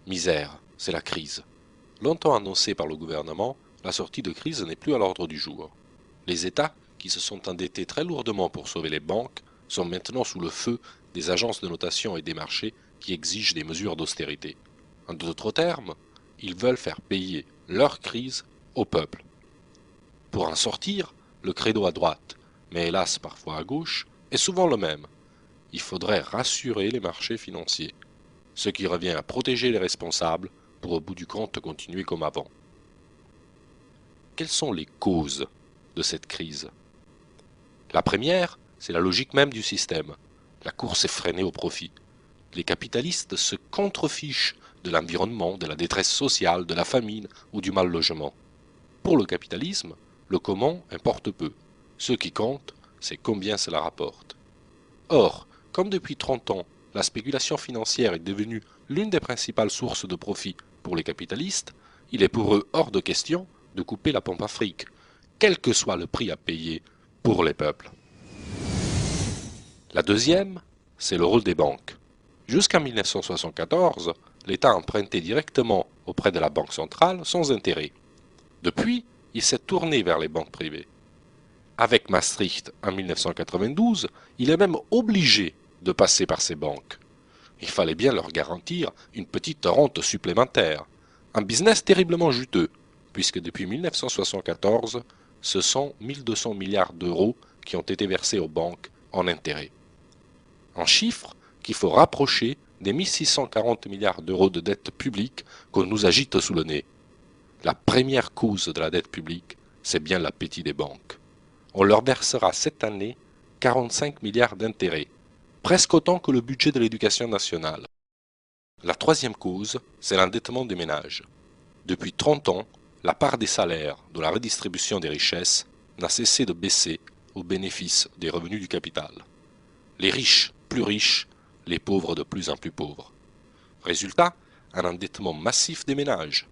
Misère, c'est la crise. Longtemps annoncée par le gouvernement, la sortie de crise n'est plus à l'ordre du jour. Les États, qui se sont endettés très lourdement pour sauver les banques, sont maintenant sous le feu des agences de notation et des marchés qui exigent des mesures d'austérité. En d'autres termes, ils veulent faire payer leur crise au peuple. Pour en sortir, le credo à droite, mais hélas parfois à gauche, est souvent le même. Il faudrait rassurer les marchés financiers, ce qui revient à protéger les responsables pour au bout du compte continuer comme avant. Quelles sont les causes de cette crise? La première, c'est la logique même du système. La course effrénée au profit. Les capitalistes se contrefichent de l'environnement, de la détresse sociale, de la famine ou du mal logement. Pour le capitalisme, le comment importe peu. Ce qui compte, c'est combien cela rapporte. Or, comme depuis 30 ans, la spéculation financière est devenue l'une des principales sources de profit pour les capitalistes, il est pour eux hors de question de couper la pompe à fric, quel que soit le prix à payer pour les peuples. La deuxième, c'est le rôle des banques. Jusqu'en 1974, l'État empruntait directement auprès de la Banque centrale sans intérêt. Depuis, il s'est tourné vers les banques privées. Avec Maastricht en 1992, il est même obligé de passer par ces banques. Il fallait bien leur garantir une petite rente supplémentaire. Un business terriblement juteux, puisque depuis 1974, ce sont 1200 milliards d'euros qui ont été versés aux banques en intérêts. Un chiffre qu'il faut rapprocher des 1640 milliards d'euros de dette publique qu'on nous agite sous le nez. La première cause de la dette publique, c'est bien l'appétit des banques. On leur versera cette année 45 milliards d'intérêts, presque autant que le budget de l'éducation nationale. La troisième cause, c'est l'endettement des ménages. Depuis 30 ans, la part des salaires de la redistribution des richesses n'a cessé de baisser au bénéfice des revenus du capital. Les riches plus riches, les pauvres de plus en plus pauvres. Résultat, un endettement massif des ménages.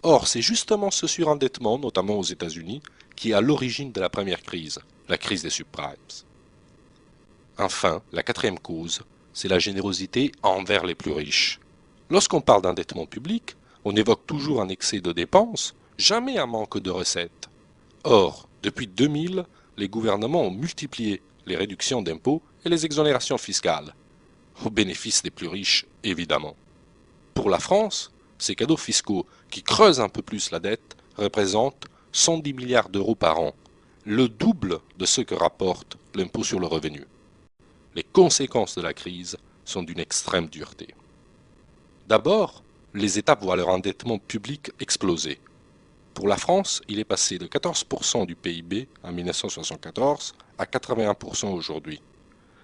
Or, c'est justement ce surendettement, notamment aux États-Unis, qui est à l'origine de la première crise, la crise des subprimes. Enfin, la quatrième cause, c'est la générosité envers les plus riches. Lorsqu'on parle d'endettement public, on évoque toujours un excès de dépenses, jamais un manque de recettes. Or, depuis 2000, les gouvernements ont multiplié les réductions d'impôts et les exonérations fiscales, au bénéfice des plus riches, évidemment. Pour la France, ces cadeaux fiscaux qui creusent un peu plus la dette représentent 110 milliards d'euros par an, le double de ce que rapporte l'impôt sur le revenu. Les conséquences de la crise sont d'une extrême dureté. D'abord, les États voient leur endettement public exploser. Pour la France, il est passé de 14% du PIB en 1974 à 81% aujourd'hui.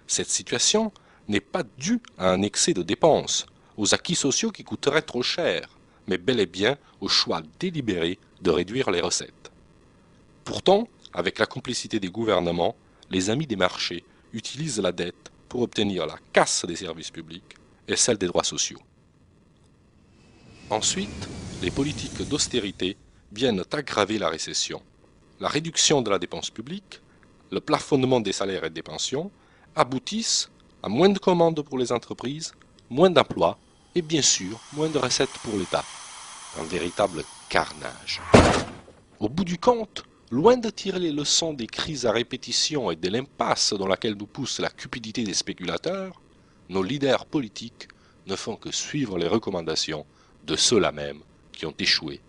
Cette situation n'est pas due à un excès de dépenses, aux acquis sociaux qui coûteraient trop cher, mais bel et bien au choix délibéré de réduire les recettes. Pourtant, avec la complicité des gouvernements, les amis des marchés utilisent la dette pour obtenir la casse des services publics et celle des droits sociaux. Ensuite, les politiques d'austérité viennent aggraver la récession. La réduction de la dépense publique, le plafonnement des salaires et des pensions aboutissent à moins de commandes pour les entreprises, moins d'emplois et bien sûr moins de recettes pour l'État. Un véritable carnage. Au bout du compte, loin de tirer les leçons des crises à répétition et de l'impasse dans laquelle nous pousse la cupidité des spéculateurs, nos leaders politiques ne font que suivre les recommandations de ceux-là même qui ont échoué.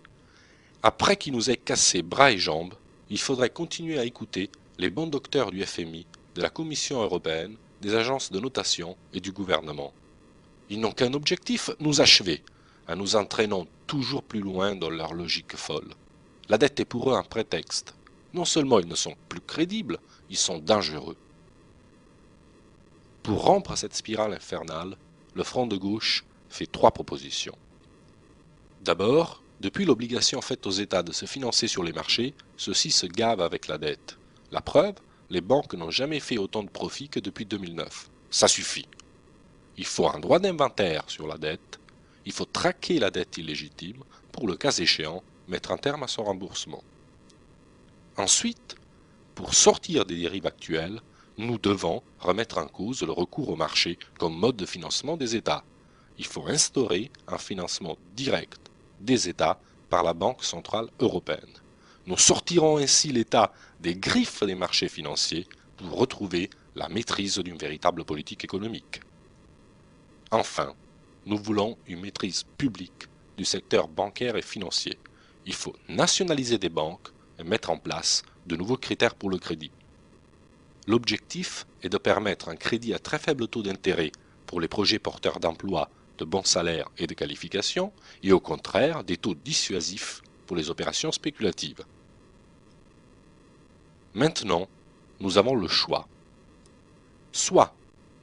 Après qu'ils nous aient cassé bras et jambes, il faudrait continuer à écouter les bons docteurs du FMI, de la Commission européenne, des agences de notation et du gouvernement. Ils n'ont qu'un objectif, nous achever, en nous entraînant toujours plus loin dans leur logique folle. La dette est pour eux un prétexte. Non seulement ils ne sont plus crédibles, ils sont dangereux. Pour rompre cette spirale infernale, le Front de gauche fait 3 propositions. D'abord, depuis l'obligation faite aux États de se financer sur les marchés, ceux-ci se gavent avec la dette. La preuve, les banques n'ont jamais fait autant de profits que depuis 2009. Ça suffit. Il faut un droit d'inventaire sur la dette, il faut traquer la dette illégitime pour, le cas échéant, mettre un terme à son remboursement. Ensuite, pour sortir des dérives actuelles, nous devons remettre en cause le recours au marché comme mode de financement des États. il faut instaurer un financement direct des États par la Banque centrale européenne. Nous sortirons ainsi l'État des griffes des marchés financiers pour retrouver la maîtrise d'une véritable politique économique. Enfin, nous voulons une maîtrise publique du secteur bancaire et financier. Il faut nationaliser des banques et mettre en place de nouveaux critères pour le crédit. L'objectif est de permettre un crédit à très faible taux d'intérêt pour les projets porteurs d'emploi, de bons salaires et de qualifications, et au contraire des taux dissuasifs pour les opérations spéculatives. Maintenant, nous avons le choix. Soit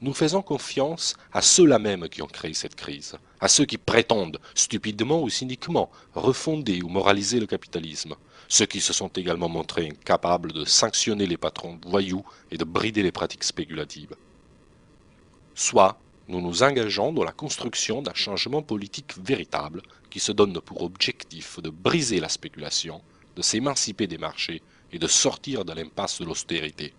nous faisons confiance à ceux-là même qui ont créé cette crise, à ceux qui prétendent, stupidement ou cyniquement, refonder ou moraliser le capitalisme, ceux qui se sont également montrés incapables de sanctionner les patrons voyous et de brider les pratiques spéculatives. Soit nous nous engageons dans la construction d'un changement politique véritable qui se donne pour objectif de briser la spéculation, de s'émanciper des marchés et de sortir de l'impasse de l'austérité.